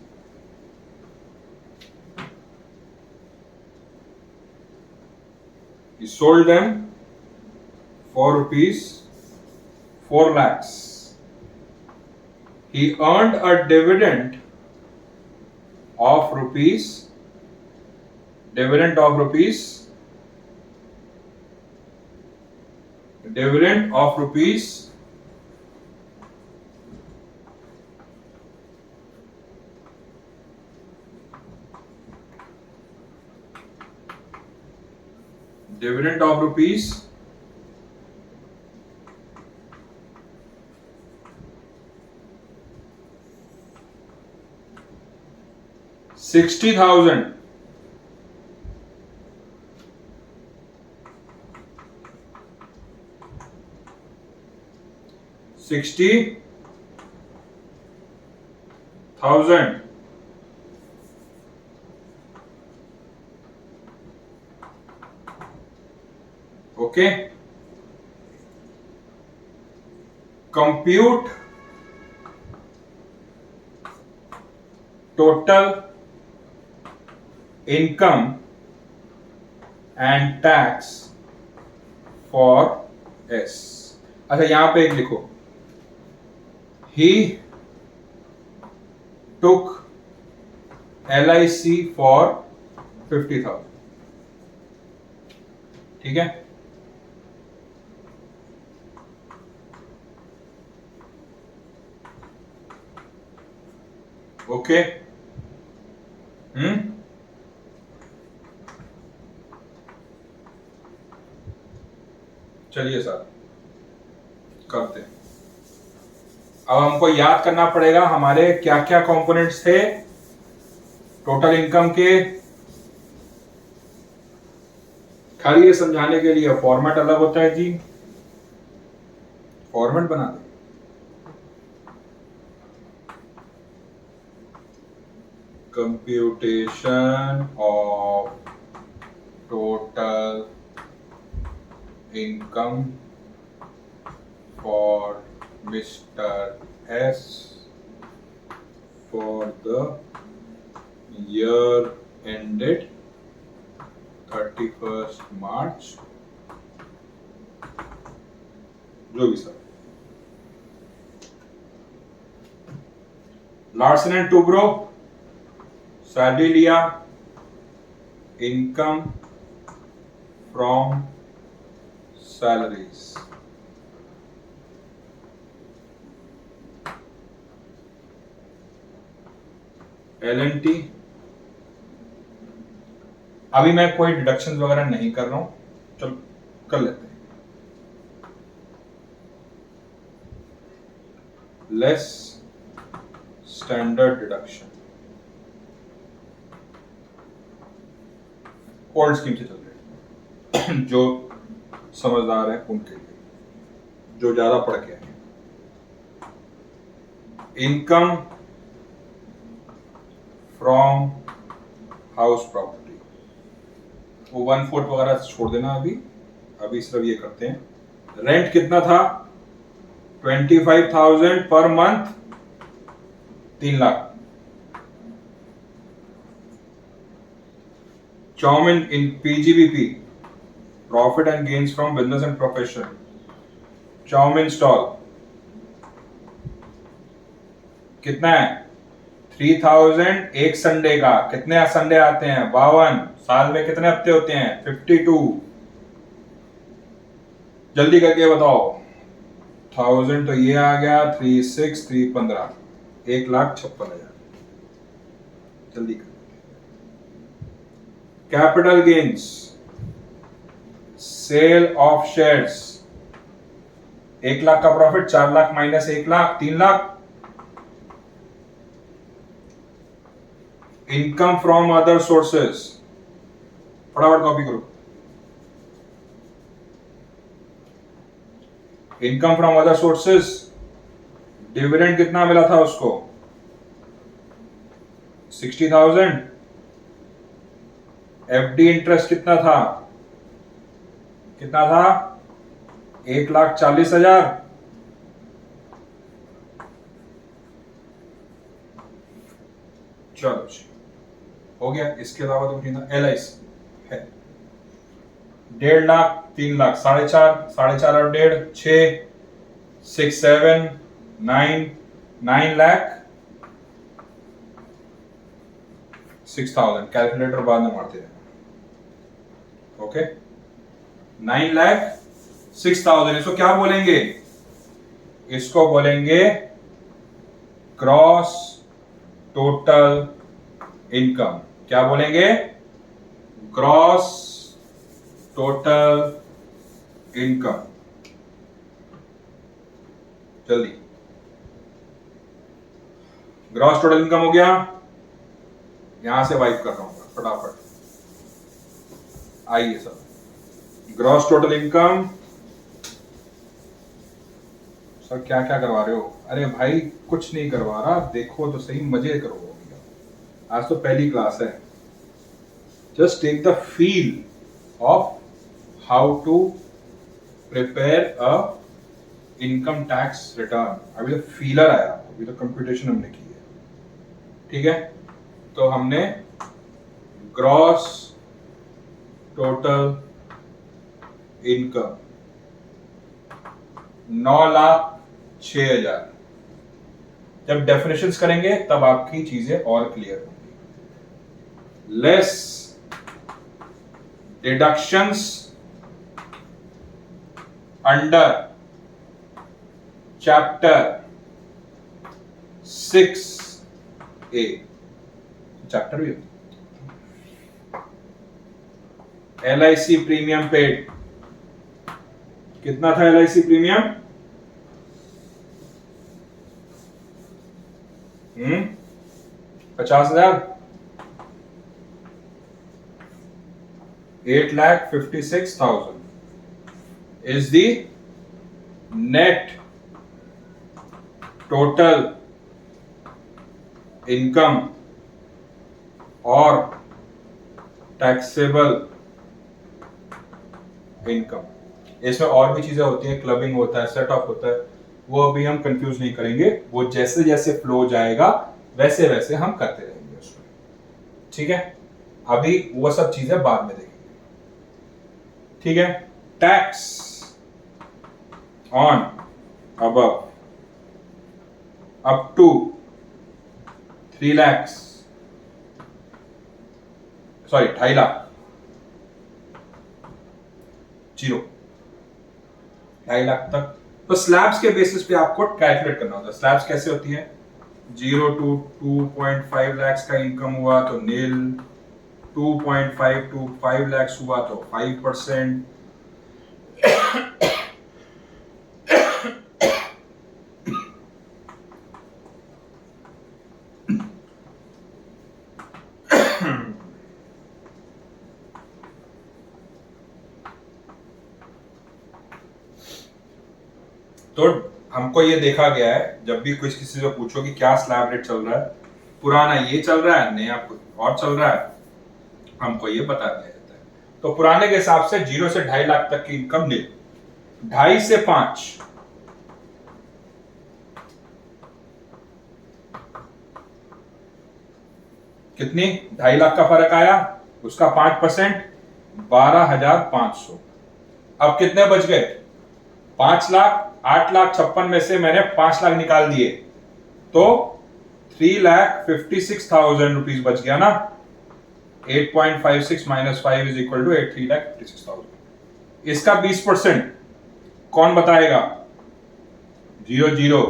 He sold them for rupees 4 lakhs. He earned a dividend of rupees 60,000. Okay. Compute total income and tax for S. अच्छा यहां पे एक लिखो. He took LIC for 50,000. ठीक है. Okay. चलिए sir करते हैं. अब हमको याद करना पड़ेगा हमारे क्या क्या कंपोनेंट्स थे टोटल इनकम के. खाली ये समझाने के लिए फॉर्मेट अलग होता है जी. फॉर्मेट बना दे. computation of total income for Mr. S for the year ended 31st March, जो भी sir. Larsen and Toubro salary लिया, इनकम फ्रॉम सैलरीज, L&T। अभी मैं कोई डिडक्शंस वगैरह नहीं कर रहा हूं, चलो कर लेते हैं। Less standard deduction old scheme से चल रही है जो समझदार है उनके लिए, जो ज्यादा पढ़ के हैं। इनकम फ्रॉम हाउस प्रॉपर्टी, वो 1/4 वगैरह छोड़ देना, अभी सिर्फ ये करते हैं। रेंट कितना था? 25,000 per month, 3 lakh. Chowmein in PGBP, profit and gains from business and profession, chowmein stall कितना है? 3,000 एक संडे का। कितने संडे आते हैं? 52। साल में कितने हफ्ते होते हैं? 52। जल्दी करके बताओ। 1000 तो ये आ गया, 3 6 3 15, 1,56,000। जल्दी कर। Capital gains, sale of shares, 1 lakh का profit, 4 lakh minus 1 lakh, 3 lakh. Income from other sources, फटाफट कॉपी करो। Income from other sources, dividend कितना मिला था उसको? 60,000। FD इंटरेस्ट कितना था? 1,40,000। चलो जी, हो गया। इसके अलावा तो कुछ नहीं। LIC है 1.5 लाख, 3 लाख, 4.5, 4.5 और 1.5, 6 6 7 9 लाख 6,000। कैलकुलेटर बाद में मारते हैं। ओके, 9 लाख 6,000। इसको क्या बोलेंगे? इसको बोलेंगे ग्रॉस टोटल इनकम। क्या बोलेंगे? Gross total income. जल्दी, ग्रॉस टोटल इनकम हो गया। यहां से वाइप कर रहा हूं फटाफट। आइए sir, gross total income. Sir क्या क्या करवा रहे हो? अरे भाई कुछ नहीं करवा रहा, देखो तो सही, मजे करो। आज तो पहली क्लास है। Just take the feel of how to prepare a income tax return. अभी तो फीलर आया, अभी तो कंप्यूटेशन हमने की है। ठीक है, तो हमने ग्रॉस टोटल इनकम 9,06,000। जब डेफिनेशंस करेंगे तब आपकी चीजें और क्लियर होंगी। Less deductions under chapter 6A, chapter भी LIC प्रीमियम पेड। कितना था LIC premium? 50,000। 8,56,000 is the net total income और टैक्सेबल इनकम। इसमें और भी चीजें होती हैं, क्लबिंग होता है, सेट ऑफ होता है, वो अभी हम कंफ्यूज नहीं करेंगे, वो जैसे जैसे फ्लो जाएगा वैसे वैसे हम करते रहेंगे उसमें, ठीक है। अभी वो सब चीजें बाद में देखेंगे, ठीक है। Tax on above up to 3 lakh, sorry 2.5 lakh, 2.5 lakh तक। तो स्लैब्स के बेसिस पे आपको कैलकुलेट करना होता है। स्लैब्स कैसे होती है, 0 to 2.5 लाख का इनकम हुआ तो नील, 2.5 to 5 लाख हुआ तो 5%, तो हमको ये देखा गया है, जब भी कुछ किसी से पूछो कि क्या स्लैब रेट चल रहा है, पुराना ये चल रहा है, नया कुछ और चल रहा है, हमको ये बता दिया जाता है। तो पुराने के हिसाब से 0 से 2.5 लाख तक की इनकम नील, 2.5 से 5 कितनी, 2.5 लाख का फर्क आया, उसका 5% 12,500। अब कितने बच गए, 5 लाख, 8,56,000 में से मैंने 5 लाख निकाल दिए तो 3,56,000 रुपीज बच गया ना। 8.56 minus 5 is equal to 3,56,000। इसका 20% कौन बताएगा, 0 0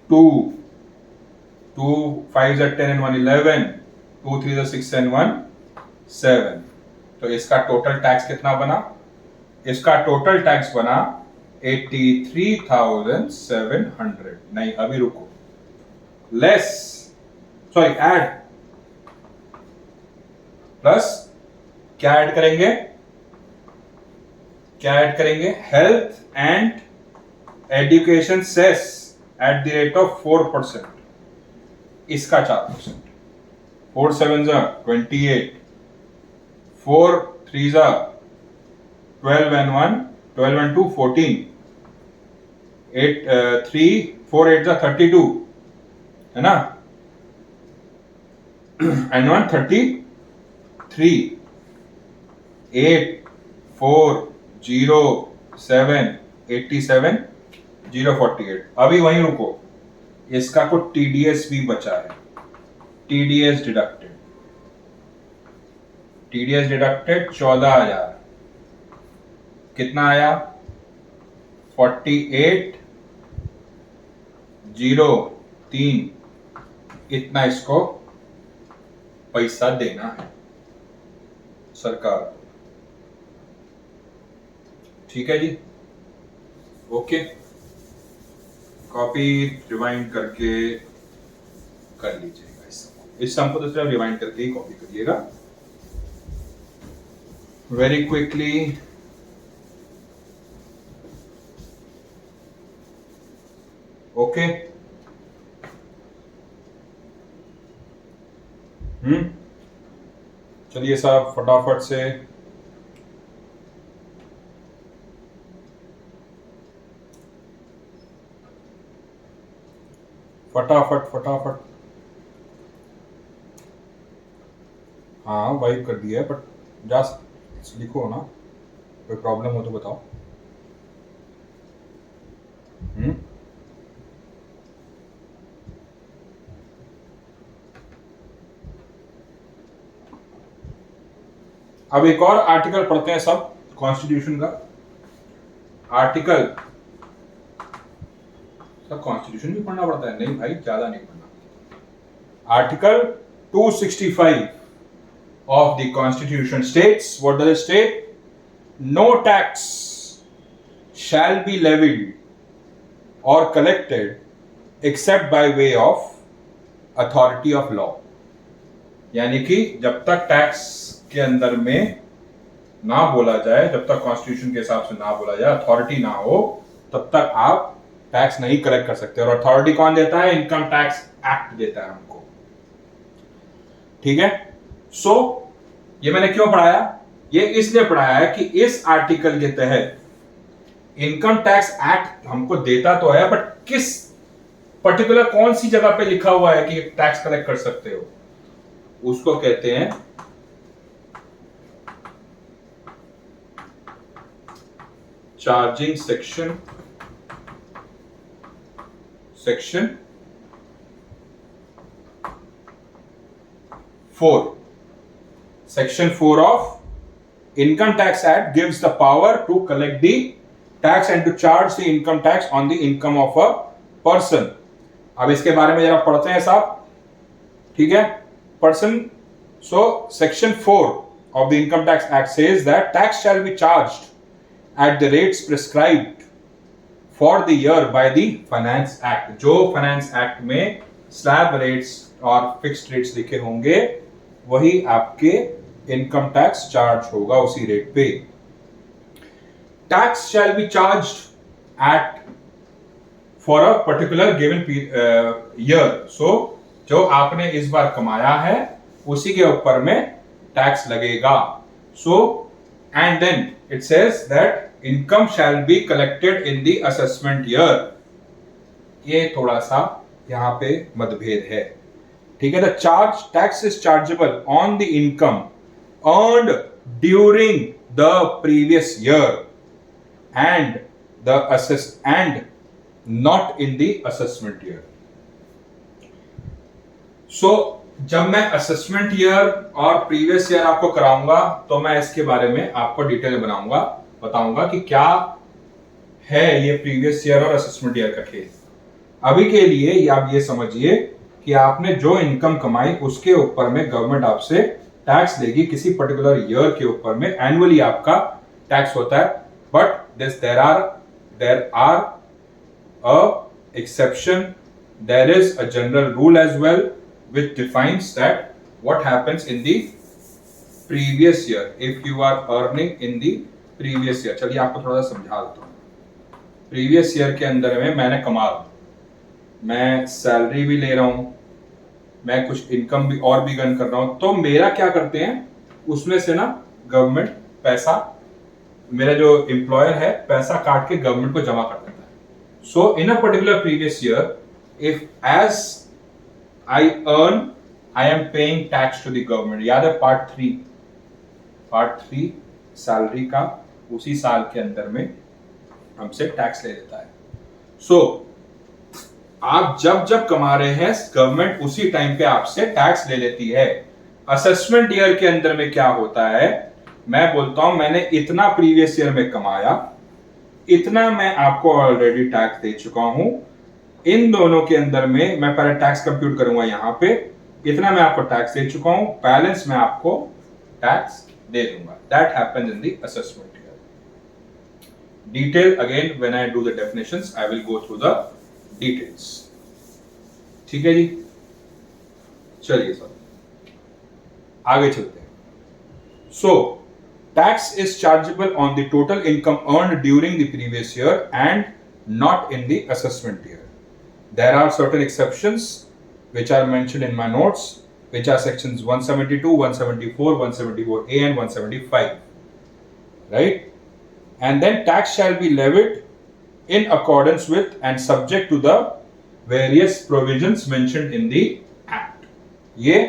2 2 5 10 and 1 11, 2 3 6 and 1 7। तो इसका टोटल टैक्स कितना बना, इसका टोटल टैक्स बना 83,700। नहीं अभी रुको, लेस, सॉरी ऐड, प्लस क्या ऐड करेंगे, क्या ऐड करेंगे, health and education cess at the rate of 4%, इसका 4%, 4 7 28, 4 3 12 and 1 12 and 2 14, 8 3 4 8 32 है ना, and 1 33, 8 4 0 7 87 048। अभी वहीं रुको, इसका कुछ टीडीएस भी बचा है, टीडीएस डिडक्टेड, टीडीएस डिडक्टेड 14,000, कितना आया, 48,03, इतना इसको पैसा देना है सरकार, ठीक है जी। ओके, कॉपी रिवाइंड करके कर लीजिएगा इस सम को, तो सिर्फ रिवाइंड करके ही कॉपी करिएगा वेरी क्विकली। ओके, चलिए साहब फटाफट से फटाफट हाँ वाइप कर दिया है, बट जस्ट लिखो ना, कोई प्रॉब्लम हो तो बताओ। अब एक और आर्टिकल पढ़ते हैं सब, कॉन्स्टिट्यूशन का आर्टिकल, सब कॉन्स्टिट्यूशन भी पढ़ना पड़ता है, नहीं भाई ज्यादा नहीं पढ़ना। Article 265 of the constitution states, what does it state, no tax shall be levied or collected except by way of authority of law। यानी कि जब तक टैक्स के अंदर में ना बोला जाए, जब तक कॉन्स्टिट्यूशन के हिसाब से ना बोला जाए, अथॉरिटी ना हो, तब तक आप टैक्स नहीं कलेक्ट कर सकते। और अथॉरिटी कौन देता है, इनकम टैक्स एक्ट देता है हमको। ठीक है। सो ये मैंने क्यों पढ़ाया? ये इसलिए पढ़ाया है कि इस आर्टिकल के तहत इनकम टैक्स एक्ट हमको देता तो है, बट किस पर्टिकुलर कौन सी जगह पे लिखा हुआ है कि टैक्स कलेक्ट कर सकते हो, उसको कहते हैं charging section, section 4. Section 4 of Income Tax Act gives the power to collect the tax and to charge the income tax on the income of a person. अब इसके बारे में जरा पढ़ते हैं साहब, ठीक है। Person, so section 4 of the Income Tax Act says that tax shall be charged at the rates prescribed for the year by the Finance Act. जो Finance Act में स्लैब रेट्स और फिक्स्ड रेट्स लिखे होंगे वही आपके income tax charge होगा उसी rate पे। Tax shall be charged at for a particular given year. So जो आपने इस बार कमाया है उसी के ऊपर में टैक्स लगेगा। So and then it says that income shall be collected in the assessment year. ये थोड़ा सा यहां पे मतभेद है, ठीक है। The charge tax is chargeable on the income earned during the previous year and the assess and not in the assessment year. So जब मैं असेसमेंट ईयर और प्रीवियस ईयर आपको कराऊंगा तो मैं इसके बारे में आपको डिटेल बनाऊंगा, बताऊंगा कि क्या है ये प्रीवियस ईयर और असेसमेंट ईयर का केस। अभी के लिए आप ये समझिए कि आपने जो इनकम कमाई उसके ऊपर में गवर्नमेंट आपसे टैक्स लेगी किसी पर्टिकुलर ईयर के ऊपर में, एनुअली आपका टैक्स होता है। But there are a exception, there is a general rule as well which defines that what happens in the previous year if you are earning in the previous year। चलिए आपको थोड़ा सा समझा देता हूँ। प्रीवियस ईयर के अंदर में मैंने कमा, मैं सैलरी भी ले रहा हूं, मैं कुछ इनकम भी और भी अर्न कर रहा हूं, तो मेरा क्या करते हैं उसमें से ना गवर्नमेंट पैसा, मेरा जो एम्प्लॉयर है पैसा काट के गवर्नमेंट को जमा कर देता है। So in a particular previous year if as I earn, I am paying tax to the government। याद है पार्ट 3 सैलरी का उसी साल के अंदर में हमसे टैक्स ले लेता है। सो आप जब जब कमा रहे हैं गवर्नमेंट उसी टाइम पे आपसे टैक्स ले लेती है। असेसमेंट ईयर के अंदर में क्या होता है, मैं बोलता हूं मैंने इतना प्रीवियस ईयर में कमाया, इतना मैं आपको ऑलरेडी टैक्स दे चुका हूं। इन दोनों के अंदर में मैं पहले टैक्स कंप्यूट करूंगा, यहां पे इतना मैं आपको टैक्स दे चुका हूं, बैलेंस मैं आपको टैक्स दे दूंगा। That happens in the assessment year. Detail again when I do the definitions I will go through the details, ठीक है जी। चलिए सर आगे चलते हैं। So tax is chargeable on the total income earned during the previous year and not in the assessment year. There are certain exceptions which are mentioned in my notes, which are sections 172, 174, 174A and 175, right? And then tax shall be levied in accordance with and subject to the various provisions mentioned in the act। ये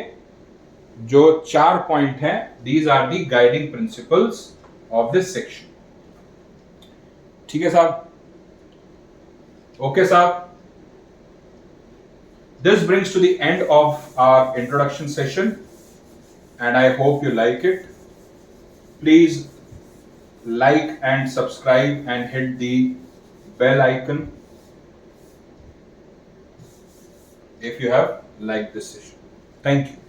जो 4 point हैं, these are the guiding principles of this section। ठीक है साहब, okay साहब। This brings to the end of our introduction session and I hope you like it. Please like and subscribe and hit the bell icon if you have liked this session. Thank you.